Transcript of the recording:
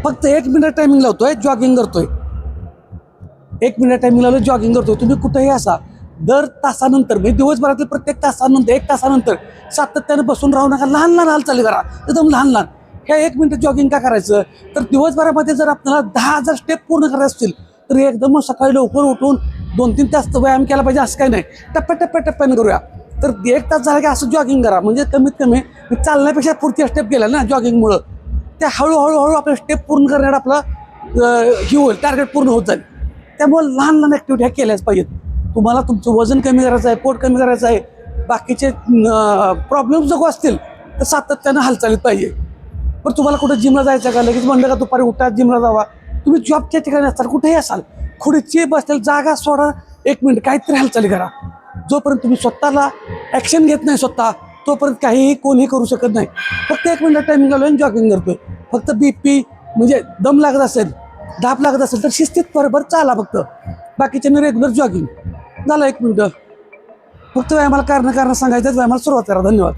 फक्त 1 minute timing लावतोय, jogging करतोय. 1 मिनिट टायमिंग लावलं, जॉगिंग करतोय. तुम्ही कुठेही असा दर तासानंतर म्हणजे दिवसभरातील प्रत्येक तासानंतर 1 तासानंतर सातत्यानं बसून राहू नका. लहान लहान हालचाली करा, एकदम लहान लहान. ह्या 1 मिनिट जॉगिंग का करायचं? तर दिवसभरामध्ये जर आपल्याला 10,000 स्टेप पूर्ण करायचे असतील तर एकदम सकाळी लवकर उठून 2-3 तास व्यायाम केला पाहिजे असं काही नाही. टप्प्याटप्प्याने करूया. तर 1 तास झाला की असं जॉगिंग करा. म्हणजे कमीत कमी चालण्यापेक्षा पुढच्या स्टेप गेला ना जॉगिंगमुळं, त्या हळूहळू आपल्या स्टेप पूर्ण करण्यात आपलं ही होईल, टार्गेट पूर्ण होत जाईल. त्यामुळे लहान लहान ॲक्टिव्हिटी ह्या केल्याच पाहिजेत. तुम्हाला तुमचं वजन कमी करायचं आहे, पोट कमी करायचं आहे, बाकीचे प्रॉब्लेम्स नको असतील तर सातत्यानं हालचालीत पाहिजे. पण तुम्हाला कुठं जिमला जायचं का, लगेच म्हणलं का दुपारी उठा जिमला जावा. तुम्ही जॉबच्या ठिकाणी असाल, कुठेही असाल, खुर्ची बसेल जागा सोडा, 1 मिनिट काहीतरी हालचाली करा. जोपर्यंत तुम्ही स्वतःला ॲक्शन घेत नाही स्वतः, तोपर्यंत काहीही कोणीही करू शकत नाही. फक्त 1 मिनिट टायमिंग आलो आणि जॉगिंग करतोय. फक्त BP म्हणजे दम लागत असेल, धाप लागत असेल तर शिस्तीत बरोबर चाला फक्त. बाकीच्या रेग्युलर जॉगिंग झालं 1 मिनिट. फक्त व्यायामाला कारण सांगायचं, व्यायामाला सुरुवात करा. धन्यवाद.